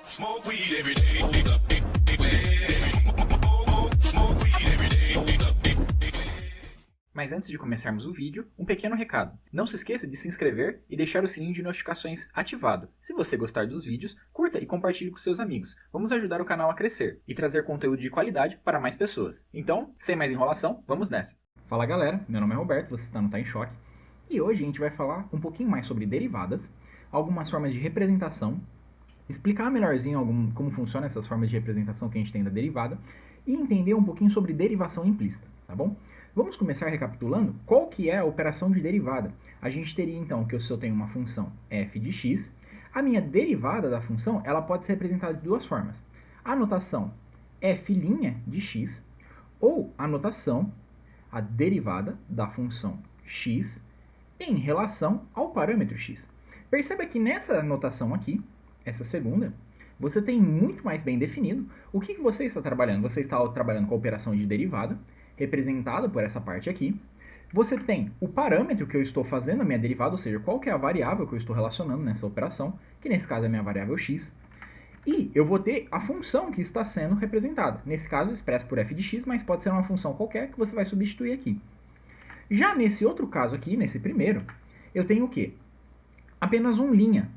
Smoke weed every day. Smoke weed every day. Mas antes de começarmos o vídeo, um pequeno recado. Não se esqueça de se inscrever e deixar o sininho de notificações ativado. Se você gostar dos vídeos, curta e compartilhe com seus amigos. Vamos ajudar o canal a crescer e trazer conteúdo de qualidade para mais pessoas. Então, sem mais enrolação, vamos nessa. Fala galera, meu nome é Roberto, você está no Tá em Choque. E hoje a gente vai falar um pouquinho mais sobre derivadas, algumas formas de representação, explicar melhorzinho como funcionam essas formas de representação que a gente tem da derivada e entender um pouquinho sobre derivação implícita, tá bom? Vamos começar recapitulando qual que é a operação de derivada. A gente teria então que se eu tenho uma função f de x, a minha derivada da função ela pode ser representada de duas formas. A notação f' de x ou a notação, a derivada da função x em relação ao parâmetro x. Perceba que nessa notação aqui, essa segunda, você tem muito mais bem definido o que você está trabalhando. Você está trabalhando com a operação de derivada, representada por essa parte aqui. Você tem o parâmetro que eu estou fazendo a minha derivada, ou seja, qual que é a variável que eu estou relacionando nessa operação, que nesse caso é a minha variável x. E eu vou ter a função que está sendo representada. Nesse caso, expressa por f de x, mas pode ser uma função qualquer que você vai substituir aqui. Já nesse outro caso aqui, nesse primeiro, eu tenho o quê? Apenas um linha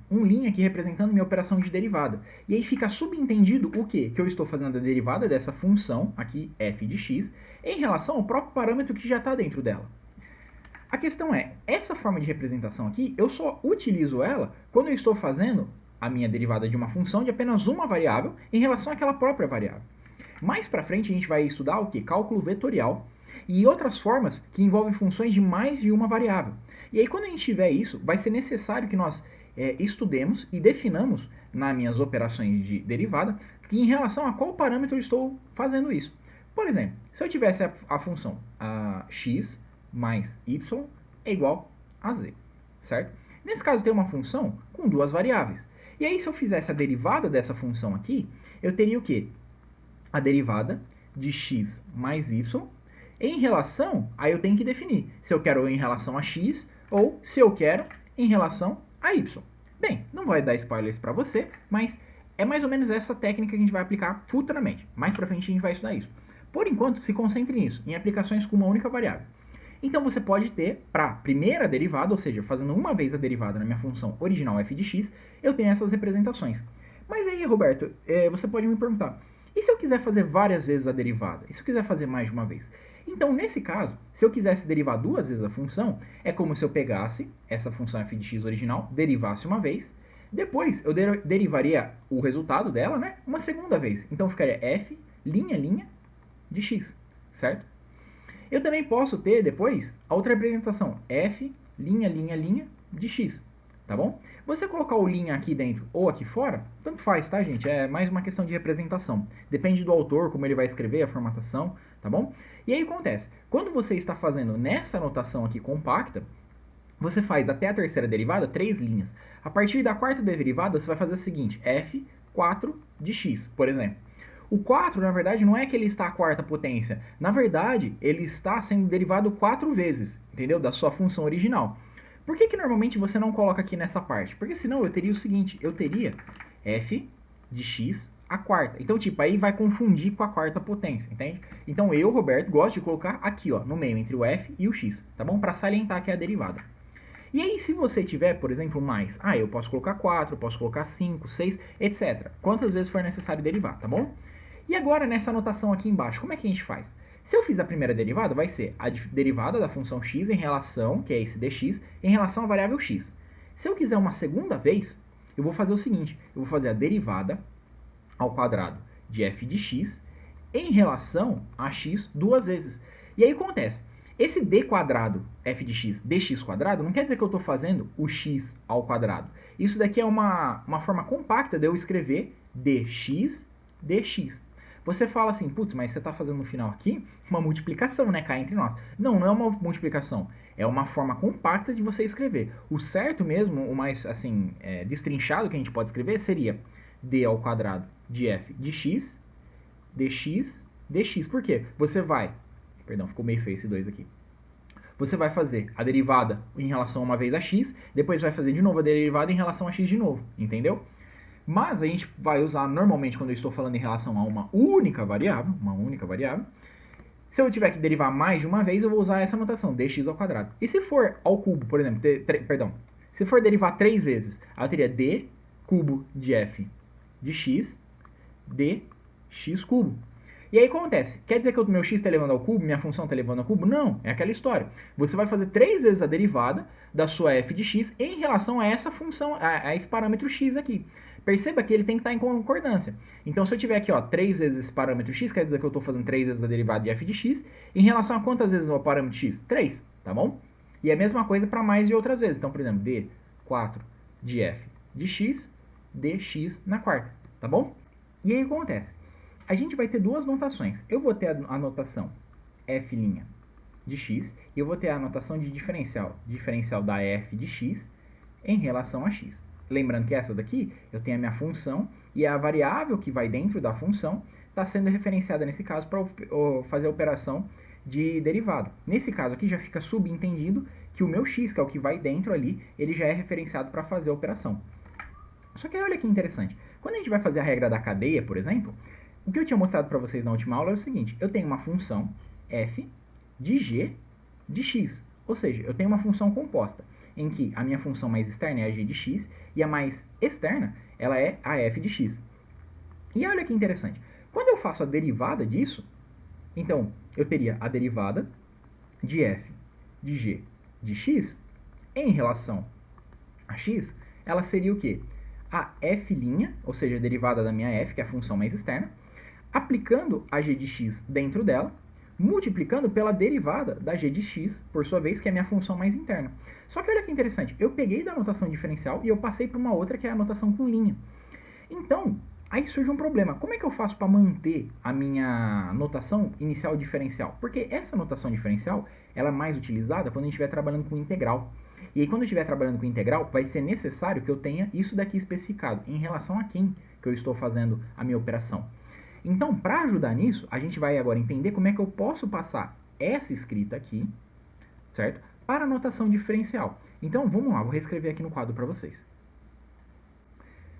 aqui representando minha operação de derivada. E aí fica subentendido o quê? Que eu estou fazendo a derivada dessa função, aqui f de x, em relação ao próprio parâmetro que já está dentro dela. A questão é, essa forma de representação aqui, eu só utilizo ela quando eu estou fazendo a minha derivada de uma função de apenas uma variável em relação àquela própria variável. Mais pra frente a gente vai estudar o quê? Cálculo vetorial e outras formas que envolvem funções de mais de uma variável. E aí quando a gente tiver isso, vai ser necessário que nós estudemos e definamos nas minhas operações de derivada que em relação a qual parâmetro eu estou fazendo isso. Por exemplo, se eu tivesse a função x mais y é igual a z, certo? Nesse caso tem uma função com duas variáveis. E aí se eu fizesse a derivada dessa função aqui, eu teria o quê? A derivada de x mais y em relação, aí eu tenho que definir se eu quero em relação a x ou se eu quero em relação a y. Bem, não vai dar spoilers para você, mas é mais ou menos essa técnica que a gente vai aplicar futuramente. Mais para frente a gente vai estudar isso. Por enquanto, se concentre nisso, em aplicações com uma única variável. Então você pode ter, para a primeira derivada, ou seja, fazendo uma vez a derivada na minha função original f de x, eu tenho essas representações. Mas aí, Roberto, você pode me perguntar, e se eu quiser fazer várias vezes a derivada? E se eu quiser fazer mais de uma vez? Então, nesse caso, se eu quisesse derivar duas vezes a função, é como se eu pegasse essa função f de x original, derivasse uma vez, depois eu derivaria o resultado dela, né, uma segunda vez. Então, ficaria f', de x, certo? Eu também posso ter, depois, a outra representação, f', de x, tá bom? Você colocar o linha aqui dentro ou aqui fora, tanto faz, tá, gente? É mais uma questão de representação. Depende do autor, como ele vai escrever, a formatação, tá bom? E aí acontece, quando você está fazendo nessa notação aqui compacta, você faz até a terceira derivada 3 linhas. A partir da quarta derivada, você vai fazer o seguinte, f4 de x, por exemplo. O 4, na verdade, não é que ele está à quarta potência. Na verdade, ele está sendo derivado 4 vezes, entendeu? Da sua função original. Por que normalmente você não coloca aqui nessa parte? Porque senão eu teria o seguinte, eu teria f de x a quarta. Então, tipo, aí vai confundir com a quarta potência, entende? Então eu, Roberto, gosto de colocar aqui, ó, no meio, entre o f e o x, tá bom? Para salientar que é a derivada. E aí, se você tiver, por exemplo, mais, eu posso colocar 4, eu posso colocar 5, 6, etc. Quantas vezes for necessário derivar, tá bom? E agora, nessa anotação aqui embaixo, como é que a gente faz? Se eu fizer a primeira derivada, vai ser a derivada da função x em relação, que é esse dx, em relação à variável x. Se eu quiser uma segunda vez, eu vou fazer o seguinte, eu vou fazer a derivada ao quadrado de f de x em relação a x duas vezes. E aí acontece, esse d quadrado f de x dx quadrado não quer dizer que eu estou fazendo o x ao quadrado. Isso daqui é uma forma compacta de eu escrever dx. Você fala assim, putz, mas você está fazendo no final aqui uma multiplicação, né, cá entre nós. Não, não é uma multiplicação, é uma forma compacta de você escrever. O certo mesmo, o mais, assim, destrinchado que a gente pode escrever seria d ao quadrado de f de x, dx. Por quê? Você vai, perdão, ficou meio feio esse 2 aqui. Você vai fazer a derivada em relação a uma vez a x, depois vai fazer de novo a derivada em relação a x de novo, entendeu? Mas a gente vai usar normalmente quando eu estou falando em relação a uma única variável, se eu tiver que derivar mais de uma vez, eu vou usar essa notação, dx ao quadrado. E se for ao cubo, por exemplo, se for derivar 3 vezes, aí eu teria d cubo de f de x, dx cubo. E aí acontece, quer dizer que o meu x está elevando ao cubo, minha função está elevando ao cubo? Não, é aquela história. Você vai fazer 3 vezes a derivada da sua f de x em relação a essa função, a esse parâmetro x aqui. Perceba que ele tem que estar em concordância. Então, se eu tiver aqui, ó, 3 vezes esse parâmetro x, quer dizer que eu estou fazendo 3 vezes a derivada de f de x, em relação a quantas vezes o parâmetro x? 3, tá bom? E a mesma coisa para mais de outras vezes. Então, por exemplo, d4 de f de x, dx na quarta, tá bom? E aí acontece, a gente vai ter duas notações. Eu vou ter a notação f' de x, e eu vou ter a notação de diferencial da f de x em relação a x. Lembrando que essa daqui, eu tenho a minha função, e a variável que vai dentro da função está sendo referenciada nesse caso para fazer a operação de derivada. Nesse caso aqui já fica subentendido que o meu x, que é o que vai dentro ali, ele já é referenciado para fazer a operação. Só que olha que interessante, quando a gente vai fazer a regra da cadeia, por exemplo, o que eu tinha mostrado para vocês na última aula é o seguinte, eu tenho uma função f de g de x, ou seja, eu tenho uma função composta, em que a minha função mais externa é a g de x, e a mais externa, ela é a f de x. E olha que interessante, quando eu faço a derivada disso, então, eu teria a derivada de f de g de x em relação a x, ela seria o quê? A f', ou seja, a derivada da minha f, que é a função mais externa, aplicando a g de x dentro dela, multiplicando pela derivada da g de x, por sua vez, que é a minha função mais interna. Só que olha que interessante, eu peguei da notação diferencial e eu passei para uma outra que é a notação com linha. Então, aí surge um problema. Como é que eu faço para manter a minha notação inicial diferencial? Porque essa notação diferencial, ela é mais utilizada quando a gente estiver trabalhando com integral. E aí, quando eu estiver trabalhando com integral, vai ser necessário que eu tenha isso daqui especificado, em relação a quem que eu estou fazendo a minha operação. Então, para ajudar nisso, a gente vai agora entender como é que eu posso passar essa escrita aqui, certo? Para a notação diferencial. Então, vamos lá, vou reescrever aqui no quadro para vocês.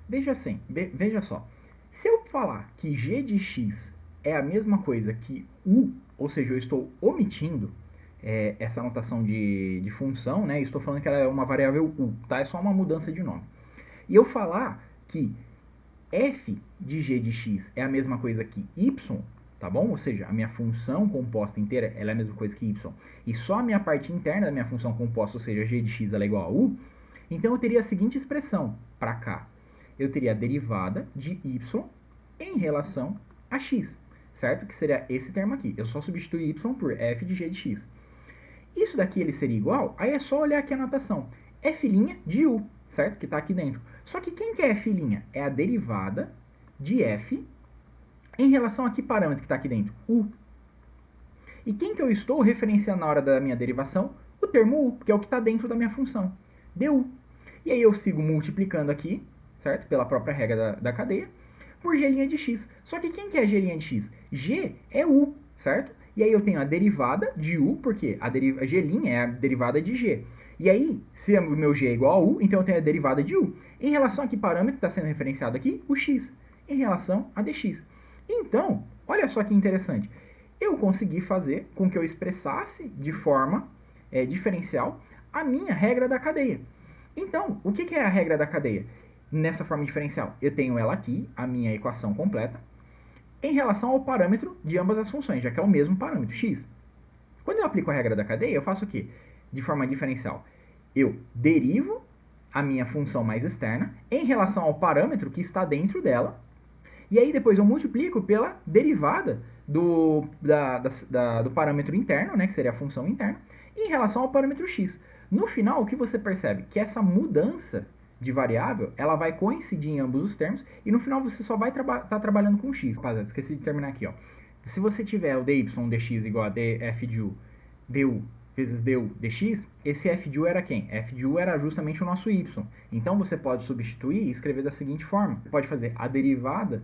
Veja só, se eu falar que g de x é a mesma coisa que u, ou seja, eu estou omitindo essa notação de função, né? Estou falando que ela é uma variável u, tá? É só uma mudança de nome. E eu falar que f de g de x é a mesma coisa que y, tá bom? Ou seja, a minha função composta inteira ela é a mesma coisa que y. E só a minha parte interna da minha função composta, ou seja, g de x ela é igual a u. Então eu teria a seguinte expressão para cá. Eu teria a derivada de y em relação a x, certo? Que seria esse termo aqui. Eu só substituo y por f de g de x. Isso daqui ele seria igual, aí é só olhar aqui a notação. F' de u, certo? Que está aqui dentro. Só que quem que é f'? É a derivada de f em relação a que parâmetro que está aqui dentro? U. E quem que eu estou referenciando na hora da minha derivação? O termo u, que é o que está dentro da minha função, du. E aí eu sigo multiplicando aqui, certo? Pela própria regra da cadeia, por g' de x. Só que quem que é g' de x? G é u, certo? E aí eu tenho a derivada de u, porque a g' é a derivada de g. E aí, se o meu g é igual a u, então eu tenho a derivada de u. Em relação a que parâmetro está sendo referenciado aqui? O x, em relação a dx. Então, olha só que interessante. Eu consegui fazer com que eu expressasse de forma diferencial a minha regra da cadeia. Então, o que é a regra da cadeia? Nessa forma diferencial, eu tenho ela aqui, a minha equação completa, em relação ao parâmetro de ambas as funções, já que é o mesmo parâmetro, x. Quando eu aplico a regra da cadeia, eu faço o quê? De forma diferencial, eu derivo a minha função mais externa em relação ao parâmetro que está dentro dela, e aí depois eu multiplico pela derivada do parâmetro interno, né, que seria a função interna, em relação ao parâmetro x. No final, o que você percebe? Que essa mudança de variável, ela vai coincidir em ambos os termos, e no final você só vai estar trabalhando com x. Rapaziada, esqueci de terminar aqui, ó. Se você tiver o dy dx igual a df de u, du vezes du dx, esse f de u era quem? f de u era justamente o nosso y. Então você pode substituir e escrever da seguinte forma. Você pode fazer a derivada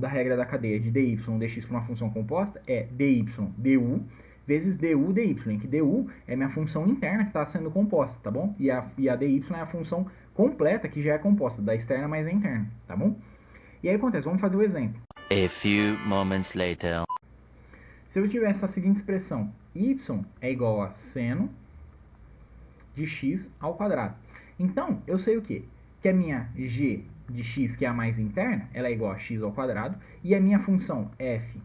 da regra da cadeia de dy dx para uma função composta é dy du vezes du dy, em que du é minha função interna que está sendo composta, tá bom? E a dy é a função completa que já é composta da externa mais a interna, tá bom? E aí acontece, vamos fazer o exemplo. A few moments later. Se eu tivesse a seguinte expressão, y é igual a seno de x ao quadrado. Então, eu sei o quê? Que a minha g de x, que é a mais interna, ela é igual a x ao quadrado, e a minha função f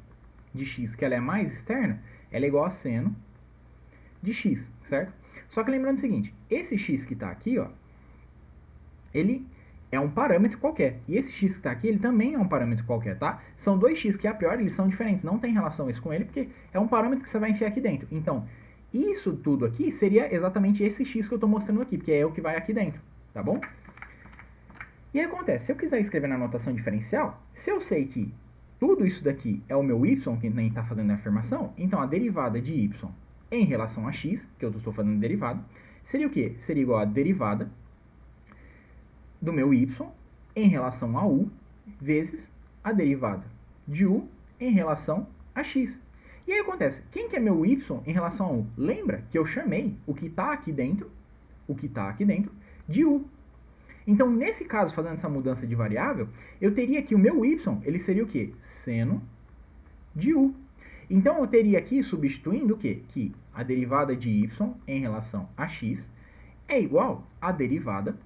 de x, que ela é mais externa, ela é igual a seno de x, certo? Só que lembrando o seguinte, esse x que está aqui, ó, ele é um parâmetro qualquer. E esse x que está aqui, ele também é um parâmetro qualquer, tá? São dois x que, a priori, eles são diferentes. Não tem relação isso com ele, porque é um parâmetro que você vai enfiar aqui dentro. Então, isso tudo aqui seria exatamente esse x que eu estou mostrando aqui, porque é o que vai aqui dentro, tá bom? E aí acontece, se eu quiser escrever na notação diferencial, se eu sei que tudo isso daqui é o meu y, que nem está fazendo a afirmação, então a derivada de y em relação a x, que eu estou fazendo derivada, seria o quê? Seria igual a derivada do meu y em relação a u vezes a derivada de u em relação a x. E aí acontece, quem que é meu y em relação a u? Lembra que eu chamei o que está aqui dentro, de u. Então, nesse caso, fazendo essa mudança de variável, eu teria que o meu y, ele seria o quê? Seno de u. Então, eu teria aqui, substituindo o quê? Que a derivada de y em relação a x é igual à derivada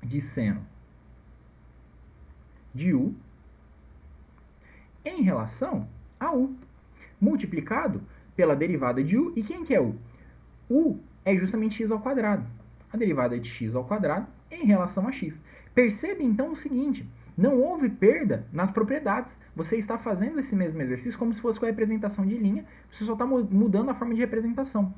de seno de u em relação a u, multiplicado pela derivada de u. E quem que é u? U é justamente x ao quadrado. A derivada de x ao quadrado em relação a x. Percebe então o seguinte, não houve perda nas propriedades. Você está fazendo esse mesmo exercício como se fosse com a representação de linha, você só está mudando a forma de representação.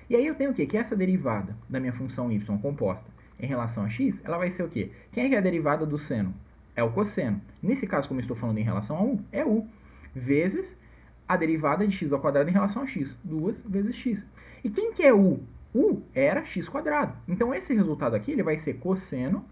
E aí eu tenho o quê? Que essa derivada da minha função y composta em relação a x, ela vai ser o quê? Quem é que é a derivada do seno? É o cosseno. Nesse caso, como eu estou falando em relação a u, é u, vezes a derivada de x ao quadrado em relação a x, 2 vezes x. E quem que é u? U era x quadrado. Então, esse resultado aqui ele vai ser cosseno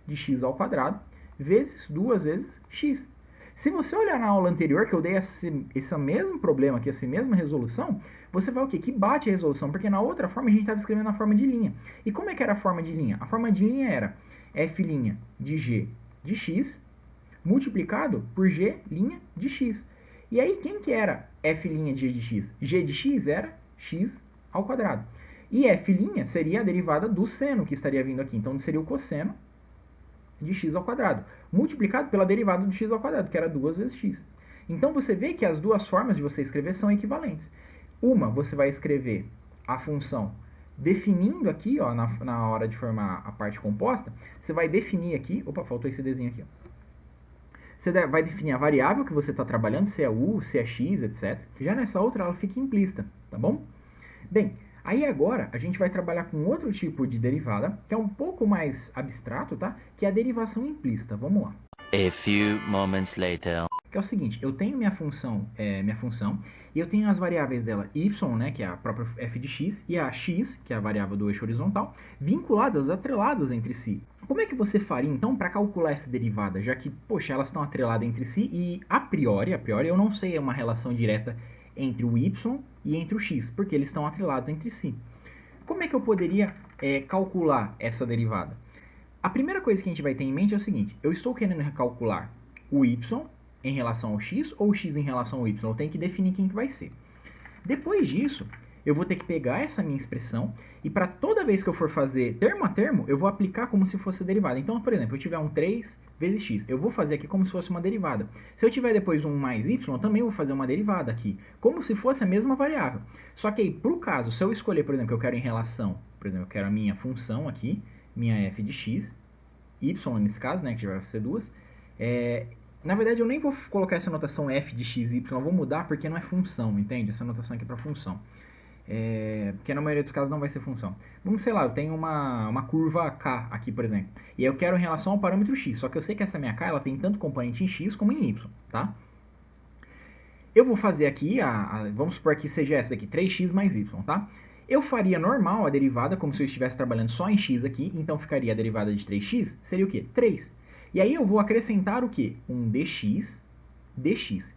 de x ao quadrado vezes 2 vezes x. Se você olhar na aula anterior, que eu dei esse mesmo problema aqui, essa mesma resolução, você vai o quê? Que bate a resolução, porque na outra forma a gente estava escrevendo na forma de linha. E como é que era a forma de linha? A forma de linha era f' de g de x multiplicado por g' de x. E aí, quem que era f' de g de x? G de x era x ao quadrado. E f' seria a derivada do seno que estaria vindo aqui. Então, seria o cosseno de x ao quadrado, multiplicado pela derivada do x ao quadrado, que era 2 vezes x. Então, você vê que as duas formas de você escrever são equivalentes. Uma, você vai escrever a função definindo aqui, ó, na hora de formar a parte composta, você vai definir aqui... Opa, faltou esse desenho aqui, ó. Você vai definir a variável que você está trabalhando, se é u, se é x, etc. Já nessa outra, ela fica implícita, tá bom? Bem, aí agora a gente vai trabalhar com outro tipo de derivada, que é um pouco mais abstrato, tá? Que é a derivação implícita. Vamos lá. A few moments later. Que é o seguinte, eu tenho minha função, e eu tenho as variáveis dela y, né, que é a própria f de x, e a x, que é a variável do eixo horizontal, vinculadas, atreladas entre si. Como é que você faria, então, para calcular essa derivada, já que, poxa, elas estão atreladas entre si e, a priori, eu não sei uma relação direta entre o y e entre o x, porque eles estão atrelados entre si. Como é que eu poderia calcular essa derivada? A primeira coisa que a gente vai ter em mente é o seguinte, eu estou querendo recalcular o y em relação ao x ou o x em relação ao y, eu tenho que definir quem que vai ser. Depois disso, eu vou ter que pegar essa minha expressão e para toda vez que eu for fazer termo a termo, eu vou aplicar como se fosse derivada. Então, por exemplo, eu tiver um 3 vezes x, eu vou fazer aqui como se fosse uma derivada. Se eu tiver depois um mais y, eu também vou fazer uma derivada aqui, como se fosse a mesma variável. Só que aí, para o caso, se eu escolher, por exemplo, que eu quero em relação, por exemplo, eu quero a minha função aqui, minha f de x, y nesse caso, né, que já vai ser 2, na verdade, eu nem vou colocar essa notação f de x, y, eu vou mudar porque não é função, entende? Essa notação aqui é para função. Porque na maioria dos casos não vai ser função. Vamos, sei lá, eu tenho uma curva k aqui, por exemplo. E eu quero em relação ao parâmetro x, só que eu sei que essa minha k ela tem tanto componente em x como em y, tá? Eu vou fazer aqui, vamos supor que seja essa aqui, 3x mais y, tá? Eu faria normal a derivada, como se eu estivesse trabalhando só em x aqui, então ficaria a derivada de 3x, seria o quê? 3. E aí eu vou acrescentar o quê? Um dx.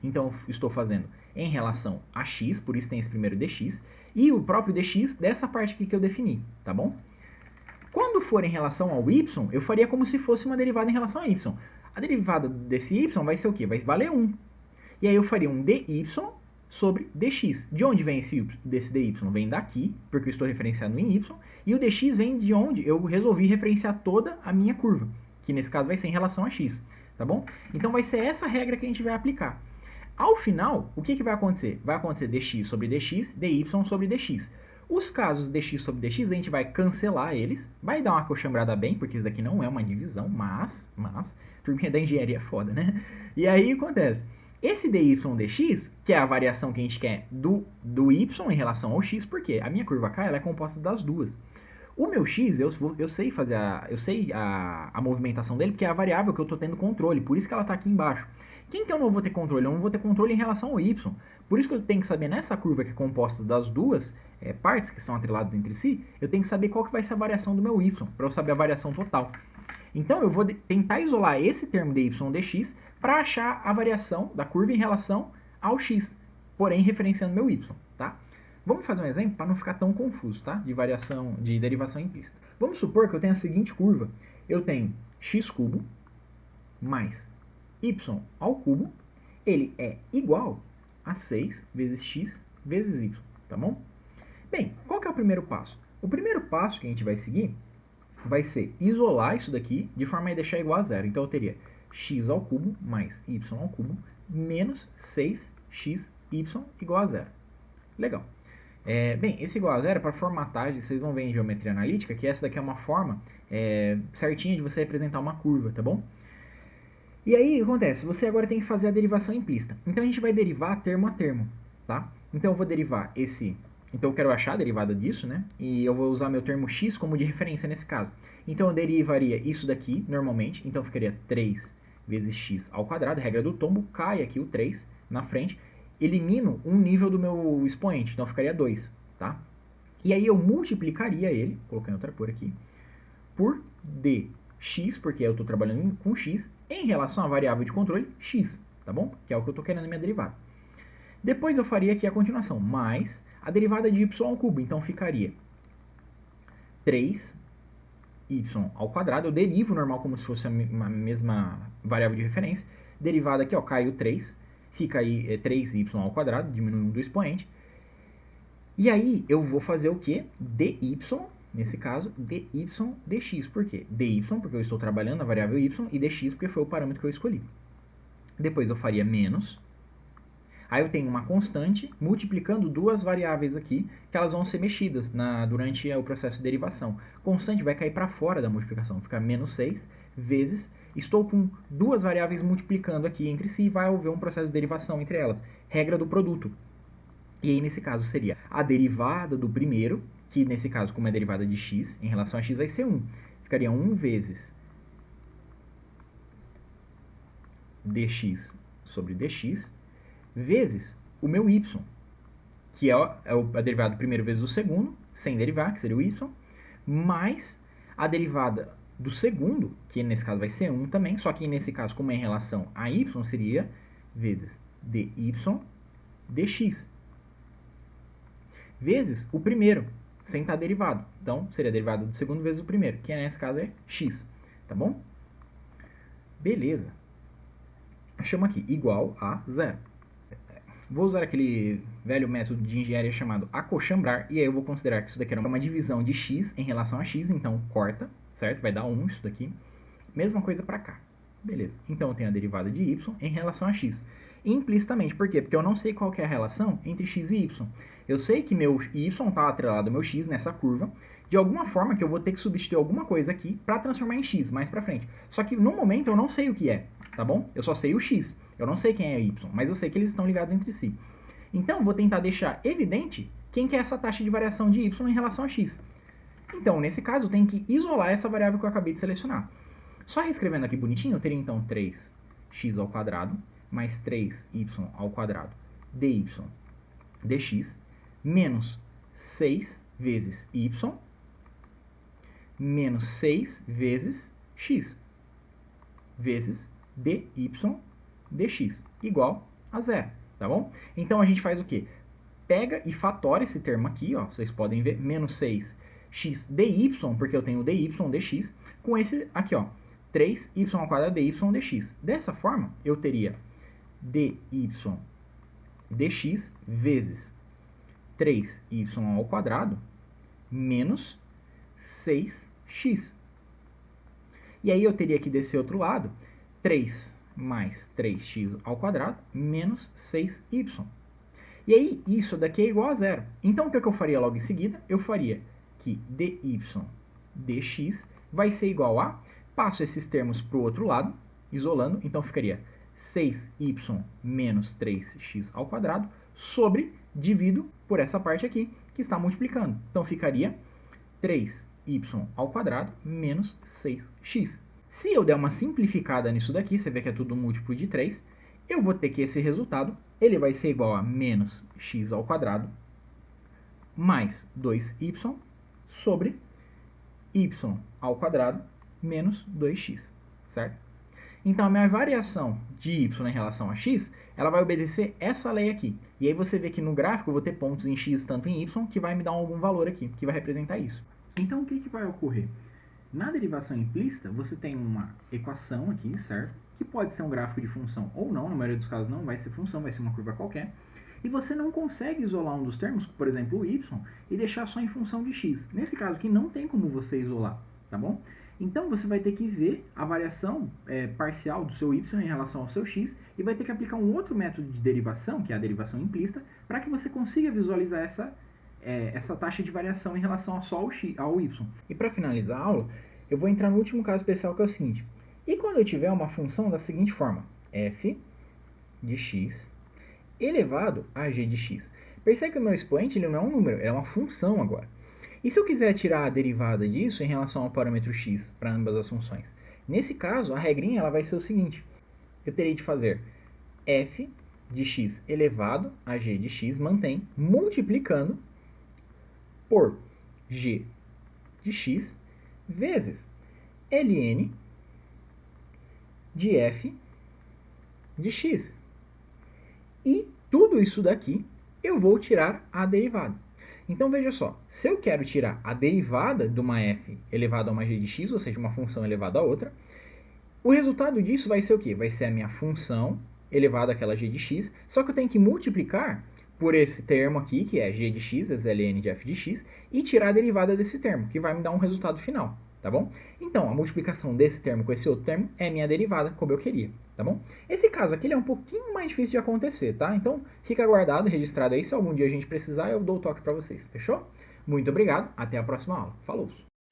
Então eu estou fazendo em relação a x, por isso tem esse primeiro dx, e o próprio dx dessa parte aqui que eu defini, tá bom? Quando for em relação ao y, eu faria como se fosse uma derivada em relação a y. A derivada desse y vai ser o quê? Vai valer 1. E aí eu faria um dy sobre dx. De onde vem desse dy? Vem daqui, porque eu estou referenciando em y. E o dx vem de onde eu resolvi referenciar toda a minha curva, que nesse caso vai ser em relação a x, tá bom? Então vai ser essa regra que a gente vai aplicar. Ao final, o que vai acontecer? Vai acontecer dx sobre dx, dy sobre dx. Os casos dx sobre dx, a gente vai cancelar eles, vai dar uma acochambrada bem, porque isso daqui não é uma divisão, mas, turminha da engenharia é foda, né? E aí acontece, esse dy dx, que é a variação que a gente quer do y em relação ao x, porque a minha curva K ela é composta das duas. O meu x, eu sei fazer a movimentação dele, porque é a variável que eu estou tendo controle, por isso que ela está aqui embaixo. Quem que eu não vou ter controle? Eu não vou ter controle em relação ao y. Por isso que eu tenho que saber nessa curva que é composta das duas partes que são atreladas entre si, eu tenho que saber qual que vai ser a variação do meu y, para eu saber a variação total. Então eu vou tentar isolar esse termo dy dx para achar a variação da curva em relação ao x, porém referenciando meu y, tá? Vamos fazer um exemplo para não ficar tão confuso, tá? De derivação implícita. Vamos supor que eu tenho a seguinte curva. Eu tenho x cubo mais y ao cubo, ele é igual a 6 vezes x vezes y, tá bom? Bem, qual que é o primeiro passo? O primeiro passo que a gente vai seguir vai ser isolar isso daqui de forma a deixar igual a zero. Então eu teria x ao cubo mais y ao cubo menos 6xy igual a zero. Legal. Bem, esse igual a zero, para formatagem, vocês vão ver em geometria analítica, que essa daqui é uma forma certinha de você representar uma curva, tá bom? E aí, o que acontece? Você agora tem que fazer a derivação implícita. Então, a gente vai derivar termo a termo, tá? Então, eu vou derivar esse... Então, eu quero achar a derivada disso, né? E eu vou usar meu termo x como de referência nesse caso. Então, eu derivaria isso daqui, normalmente. Então, ficaria 3 vezes x ao quadrado, regra do tombo, cai aqui o 3 na frente. Elimino um nível do meu expoente, então ficaria 2, tá? E aí eu multiplicaria ele, colocando outra cor aqui, por dx, porque eu estou trabalhando com x, em relação à variável de controle x, tá bom? Que é o que eu estou querendo na minha derivada. Depois eu faria aqui a continuação, mais a derivada de y ao cubo, então ficaria 3y ao quadrado, eu derivo normal como se fosse a mesma variável de referência, derivada aqui, ó, cai o 3, fica aí 3y ao quadrado, diminuindo do expoente. E aí eu vou fazer o quê? dy, nesse caso, dy dx. Por quê? dy, porque eu estou trabalhando a variável y, e dx, porque foi o parâmetro que eu escolhi. Depois eu faria menos. Aí eu tenho uma constante multiplicando duas variáveis aqui, que elas vão ser mexidas durante o processo de derivação. Constante vai cair para fora da multiplicação, fica menos 6 vezes... Estou com duas variáveis multiplicando aqui entre si e vai haver um processo de derivação entre elas. Regra do produto. E aí, nesse caso, seria a derivada do primeiro, que nesse caso, como é derivada de x, em relação a x vai ser 1. Ficaria 1 vezes dx sobre dx, vezes o meu y, que é a derivada do primeiro vezes do segundo, sem derivar, que seria o y, mais a derivada do segundo, que nesse caso vai ser 1 também, só que nesse caso, como é em relação a y, seria vezes dy dx, vezes o primeiro, sem estar derivado. Então, seria a derivada do segundo vezes o primeiro, que nesse caso é x, tá bom? Beleza. Achamos aqui, igual a zero. Vou usar aquele velho método de engenharia chamado acochambrar, e aí eu vou considerar que isso daqui era uma divisão de x em relação a x, então corta, certo? Vai dar 1 isso daqui. Mesma coisa para cá. Beleza. Então eu tenho a derivada de y em relação a x. Implicitamente, por quê? Porque eu não sei qual que é a relação entre x e y. Eu sei que meu y está atrelado ao meu x nessa curva, de alguma forma que eu vou ter que substituir alguma coisa aqui para transformar em x mais para frente. Só que no momento eu não sei o que é, tá bom? Eu só sei o x. Eu não sei quem é y, mas eu sei que eles estão ligados entre si. Então, vou tentar deixar evidente quem que é essa taxa de variação de y em relação a x. Então, nesse caso, eu tenho que isolar essa variável que eu acabei de selecionar. Só reescrevendo aqui bonitinho, eu teria então 3x ao quadrado mais 3y ao quadrado dy dx menos 6 vezes y menos 6 vezes x vezes dy dx igual a zero, tá bom? Então a gente faz o quê? Pega e fatora esse termo aqui, ó, vocês podem ver, menos 6 x dy, porque eu tenho dy dx, com esse aqui, ó, 3y² dy dx. Dessa forma, eu teria dy dx vezes 3y² menos 6x. E aí eu teria aqui desse outro lado 3 mais 3x² menos 6y. E aí isso daqui é igual a zero. Então o que eu faria logo em seguida? Eu faria que dy dx vai ser igual a, passo esses termos para o outro lado, isolando, então ficaria 6y menos 3x² sobre, divido por essa parte aqui, que está multiplicando. Então ficaria 3y² menos 6x. Se eu der uma simplificada nisso daqui, você vê que é tudo múltiplo de 3, eu vou ter que esse resultado, ele vai ser igual a menos x² mais 2y sobre y² menos 2x, certo? Então, a minha variação de y em relação a x, ela vai obedecer essa lei aqui. E aí você vê que no gráfico eu vou ter pontos em x tanto em y, que vai me dar algum valor aqui, que vai representar isso. Então, o que vai ocorrer? Na derivação implícita, você tem uma equação aqui, certo? Que pode ser um gráfico de função ou não, na maioria dos casos não vai ser função, vai ser uma curva qualquer. E você não consegue isolar um dos termos, por exemplo, o y, e deixar só em função de x. Nesse caso aqui, não tem como você isolar, tá bom? Então, você vai ter que ver a variação parcial do seu y em relação ao seu x e vai ter que aplicar um outro método de derivação, que é a derivação implícita, para que você consiga visualizar essa taxa de variação em relação só ao y. E para finalizar a aula, eu vou entrar no último caso especial, que é o seguinte. E quando eu tiver uma função da seguinte forma, f de x elevado a g de x. Percebe que o meu expoente ele não é um número, é uma função agora. E se eu quiser tirar a derivada disso em relação ao parâmetro x para ambas as funções? Nesse caso, a regrinha ela vai ser o seguinte. Eu teria de fazer f de x elevado a g de x, mantém, multiplicando por g de x vezes ln de f de x. E tudo isso daqui eu vou tirar a derivada. Então veja só, se eu quero tirar a derivada de uma f elevado a uma g de x, ou seja, uma função elevada a outra, o resultado disso vai ser o quê? Vai ser a minha função elevada àquela g de x, só que eu tenho que multiplicar por esse termo aqui, que é g de x vezes ln de f de x, e tirar a derivada desse termo, que vai me dar um resultado final, tá bom? Então, a multiplicação desse termo com esse outro termo é minha derivada, como eu queria, tá bom? Esse caso aqui ele é um pouquinho mais difícil de acontecer, tá? Então, fica guardado, registrado aí, se algum dia a gente precisar, eu dou o toque para vocês, fechou? Muito obrigado, até a próxima aula. Falou!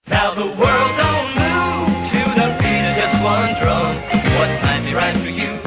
Now the world don't move to the beat of just one drum. What might be right for you